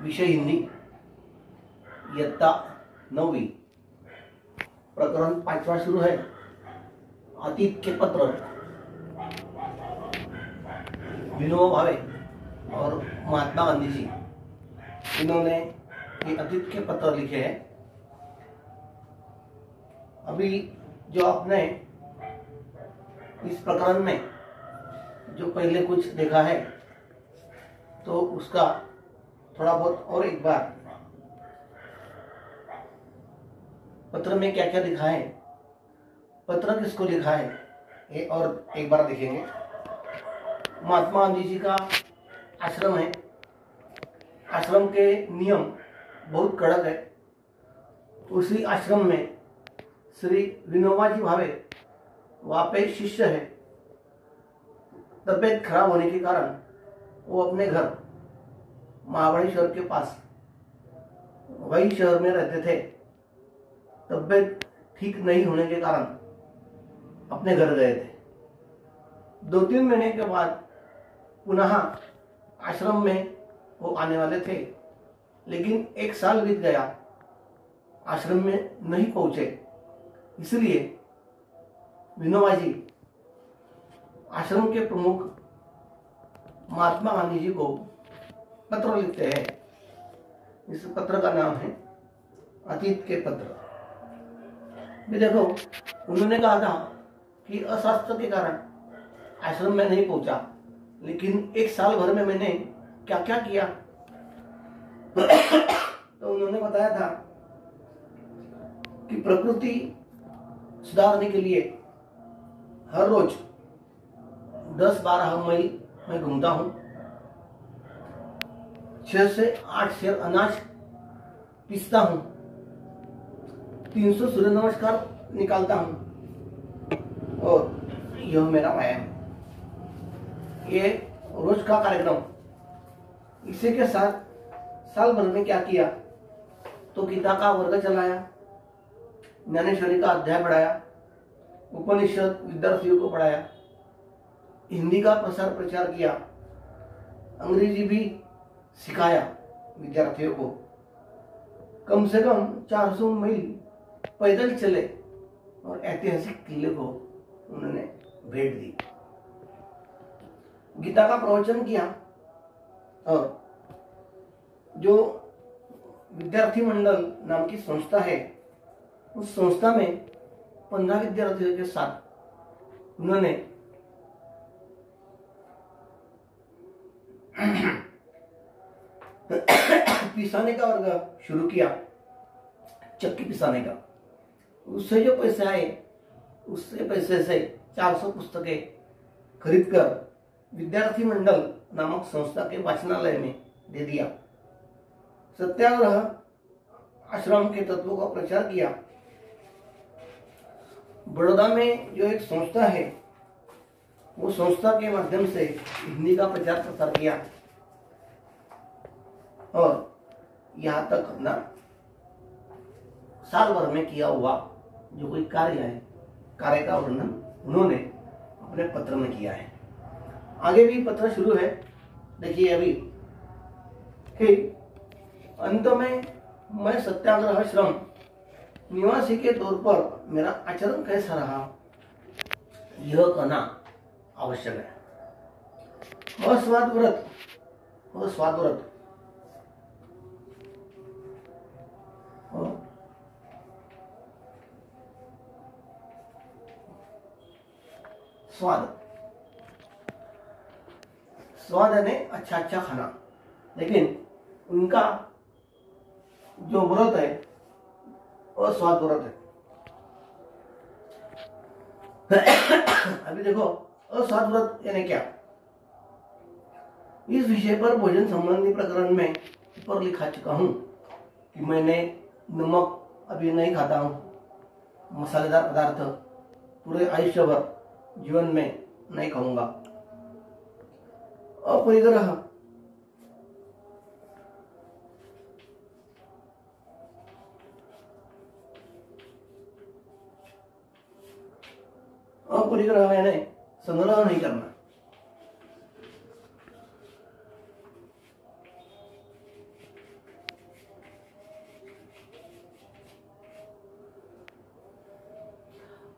विषय हिंदी, इयत्ता 9वी, प्रकरण 5वां शुरू है। अतीत के पत्र। विनोबा भावे और महात्मा गांधी जी, इन्होंने ये अतीत के पत्र लिखे हैं। अभी जो आपने इस प्रकरण में जो पहले कुछ देखा है, तो उसका थोड़ा बहुत और एक बार पत्र में क्या क्या लिखा है, पत्र किसको लिखा है, ये और एक बार देखेंगे। महात्मा गांधी जी का आश्रम है। आश्रम के नियम बहुत कड़क है। उसी आश्रम में श्री विनोबा जी भावे वहाँ पे शिष्य है। तबीयत खराब होने के कारण वो अपने घर महाबलेश्वर के पास वही शहर में रहते थे। तबीयत ठीक नहीं होने के कारण अपने घर गए थे। 2-3 महीने के बाद पुनः आश्रम में वो आने वाले थे, लेकिन 1 साल बीत गया, आश्रम में नहीं पहुंचे। इसलिए विनोबा जी आश्रम के प्रमुख महात्मा गांधी जी को पत्र लिखते हैं। इस पत्र का नाम है अतीत के पत्र। भी देखो, उन्होंने कहा था कि अस्वास्थ्य के कारण आश्रम में नहीं पहुंचा, लेकिन 1 साल भर में मैंने क्या क्या किया। तो उन्होंने बताया था कि प्रकृति सुधारने के लिए हर रोज 10-12 मील मैं घूमता हूं, 6 से 8 शेर अनाज पीसता हूं, 300 सूर्य नमस्कार निकालता हूं, और यह मेरा व्यायाम। ये रोज का कार्यक्रम। इसी के साथ साल भर में क्या किया, तो गीता का वर्ग चलाया, ज्ञानेश्वरी का अध्याय पढ़ाया, उपनिषद विद्यार्थियों को पढ़ाया, हिंदी का प्रसार प्रचार किया, अंग्रेजी भी सिखाया विद्यार्थियों को। कम से कम 400 मील पैदल चले और ऐतिहासिक किले को उन्होंने भेंट दी। गीता का प्रवचन किया, और जो विद्यार्थी मंडल नाम की संस्था है, उस संस्था में 15 विद्यार्थियों के साथ उन्होंने पिसाने का वर्ग शुरू किया, चक्की पिसाने का। उससे जो पैसे आए, उससे पैसे से 400 पुस्तकें खरीदकर विद्यार्थी मंडल नामक संस्था के वाचनालय में दे दिया। सत्याग्रह आश्रम के तत्वों का प्रचार किया। बड़ौदा में जो एक संस्था है, वो संस्था के माध्यम से हिंदी का प्रचार प्रसार किया, और यहाँ तक अपना साल भर में किया हुआ जो कोई कार्य है, कार्य का वर्णन उन्होंने अपने पत्र में किया है। आगे भी पत्र शुरू है। देखिए अभी कि अंत में मैं सत्याग्रह श्रम निवासी के तौर पर मेरा आचरण कैसा रहा, यह कहना आवश्यक है। अस्वाद व्रत, अस्वाद व्रत, स्वाद, स्वाद यानी अच्छा अच्छा खाना, लेकिन उनका जो व्रत है वो स्वाद व्रत है। अभी देखो, अस्वाद व्रत यानी क्या। इस विषय पर भोजन संबंधी प्रकरण में ऊपर लिखा चुका हूं कि मैंने नमक अभी नहीं खाता हूं, मसालेदार पदार्थ पूरे आयुष्य भर जीवन में नहीं खाऊंगा। अपरिग्रह, अपरिग्रह यानी संग्रह नहीं करना।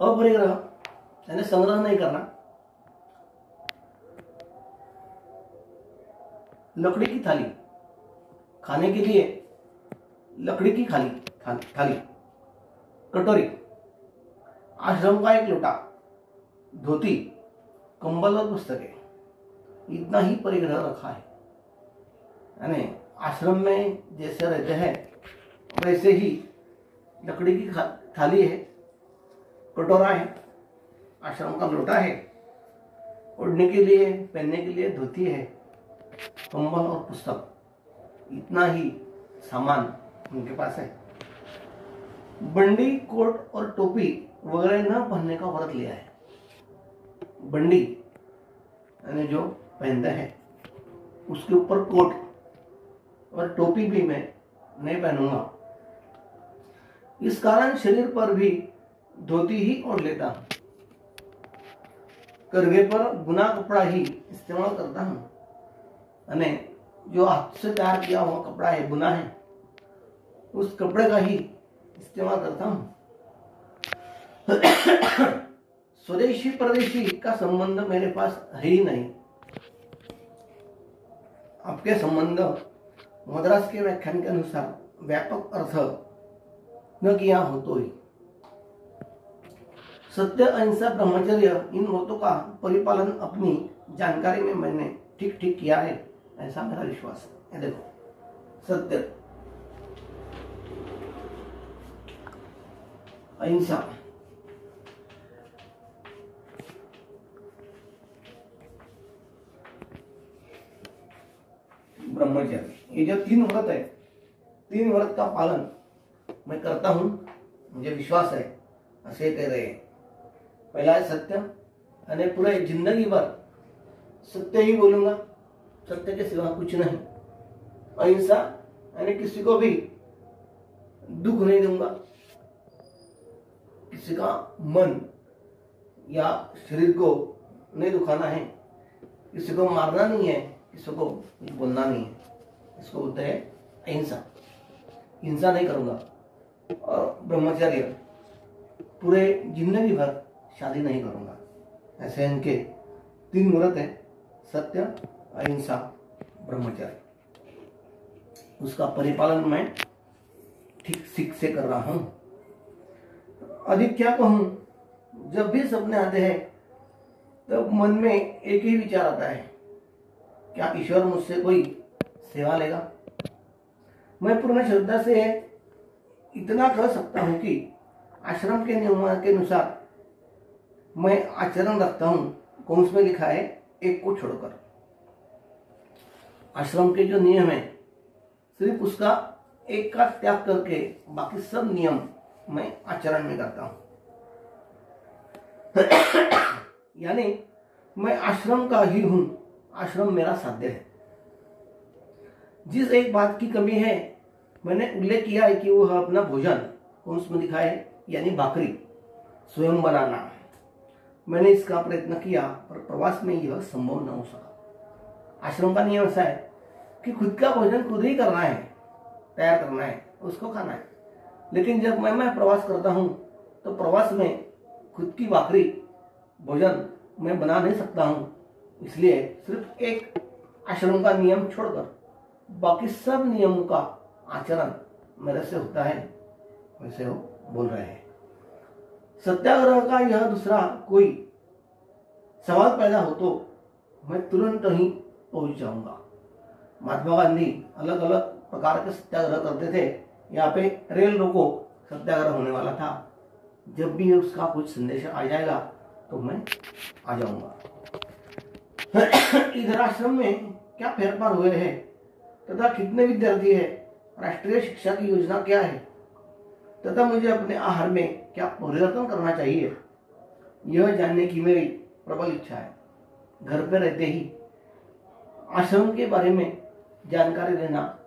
अपरिग्रह यानी संग्रह नहीं करना, लकड़ी की थाली, खाने के लिए लकड़ी की थाली, कटोरी, आश्रम का एक लोटा, धोती, कंबल और पुस्तकें, इतना ही परिग्रह रखा है। यानी आश्रम में जैसे रहते हैं वैसे ही लकड़ी की थाली है, कटोरा है, आश्रम का लोटा है, ओढ़ने के लिए पहनने के लिए धोती है, कंबल और पुस्तक, इतना ही सामान उनके पास है। बंडी, कोट और टोपी वगैरह न पहनने का व्रत लिया है। बंडी यानी जो पहनते हैं, उसके ऊपर कोट और टोपी भी मैं नहीं पहनूंगा। इस कारण शरीर पर भी धोती ही ओढ़ लेता हूं। करघे पर बुना कपड़ा ही इस्तेमाल करता हूं, यानी जो हाथ से तैयार किया हुआ कपड़ा है, बुना है, उस कपड़े का ही इस्तेमाल करता हूं। स्वदेशी परदेशी का संबंध मेरे पास है ही नहीं। आपके संबंध मद्रास के व्याख्यान के अनुसार व्यापक अर्थ न किया हो तो ही। सत्य, अहिंसा, ब्रह्मचर्य, इन व्रतों का परिपालन अपनी जानकारी में मैंने ठीक ठीक किया है, ऐसा मेरा विश्वास है। देखो, सत्य, अहिंसा, ब्रह्मचर्य, ये जो 3 व्रत है, 3 व्रत का पालन मैं करता हूं, मुझे विश्वास है, ऐसे कह रहे हैं। पहला है सत्य, यानी पूरे जिंदगी भर सत्य ही बोलूंगा, सत्य के सिवा कुछ नहीं। अहिंसा यानी किसी को भी दुख नहीं दूंगा, किसी का मन या शरीर को नहीं दुखाना है, किसी को मारना नहीं है, किसी को बोलना नहीं है, इसको बोलते हैं अहिंसा। हिंसा नहीं करूंगा। और ब्रह्मचर्य, पूरे जिंदगी भर शादी नहीं करूंगा। ऐसे इनके 3 व्रत है, सत्य, अहिंसा, ब्रह्मचर्य। उसका परिपालन मैं ठीक सीख से कर रहा हूं। अधिक क्या कहूं, जब भी सपने आते हैं तब मन में एक ही विचार आता है, क्या ईश्वर मुझसे कोई सेवा लेगा? मैं पूर्ण श्रद्धा से इतना कह सकता हूं कि आश्रम के नियमों के अनुसार मैं आचरण रखता हूं। कौन में लिखा है, एक को छोड़कर। आश्रम के जो नियम है, सिर्फ उसका एक का त्याग करके बाकी सब नियम मैं आचरण में करता हूं। यानी मैं आश्रम का ही हूं, आश्रम मेरा साध्य है। जिस एक बात की कमी है, मैंने उल्लेख किया है कि वो है अपना भोजन। कौन में लिखा है, यानी भाकरी स्वयं बनाना। मैंने इसका प्रयत्न किया, पर प्रवास में यह संभव न हो सका। आश्रम का नियम ऐसा है कि खुद का भोजन खुद ही करना है, तैयार करना है, उसको खाना है। लेकिन जब मैं प्रवास करता हूं, तो प्रवास में खुद की भाकरी भोजन मैं बना नहीं सकता हूं। इसलिए सिर्फ एक आश्रम का नियम छोड़कर बाकी सब नियमों का आचरण मेरे से होता है, वैसे वो बोल रहे हैं। सत्याग्रह का यह दूसरा कोई सवाल पैदा हो तो मैं तुरंत ही पहुंच जाऊंगा। महात्मा गांधी अलग अलग प्रकार के सत्याग्रह करते थे। यहाँ पे रेल रोको सत्याग्रह होने वाला था। जब भी उसका कुछ संदेश आ जाएगा तो मैं आ जाऊंगा। इधर आश्रम में क्या फेरफार हुए हैं तथा कितने विद्यार्थी है, राष्ट्रीय शिक्षा की योजना क्या है, तथा मुझे अपने आहार में क्या परिवर्तन करना चाहिए, यह जानने की मेरी प्रबल इच्छा है। घर पर रहते ही आश्रम के बारे में जानकारी लेना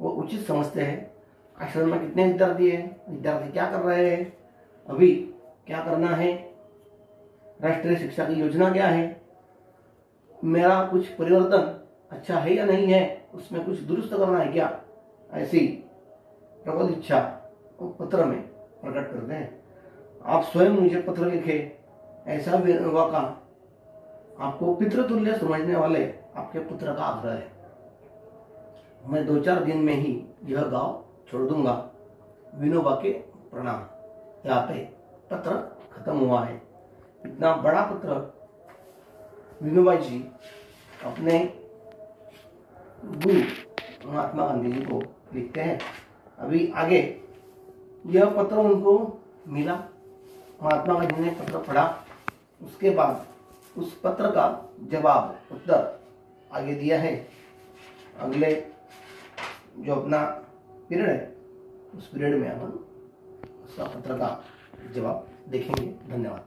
वो उचित समझते हैं। आश्रम में कितने विद्यार्थी है, विद्यार्थी क्या कर रहे हैं, अभी क्या करना है, राष्ट्रीय शिक्षा की योजना क्या है, मेरा कुछ परिवर्तन अच्छा है या नहीं है, उसमें कुछ दुरुस्त करना है क्या, ऐसी प्रबल इच्छा वो पत्र में प्रकट करते हैं। आप स्वयं मुझे पत्र लिखे, ऐसा विनोबा का आपको पितृतुल्य समझने वाले आपके पुत्र का आग्रह है। मैं 2-4 दिन में ही यह गांव छोड़ दूंगा। विनोबा के प्रणाम। यहाँ पे पत्र खत्म हुआ है। इतना बड़ा पत्र विनोबा जी अपने गुरु महात्मा गांधी जी को लिखते हैं। अभी आगे यह पत्र उनको मिला, महात्मा गांधी ने पत्र पढ़ा, उसके बाद उस पत्र का जवाब उत्तर आगे दिया है। अगले जो अपना पीरियड है उस पीरियड में हम उसका पत्र का जवाब देखेंगे। धन्यवाद।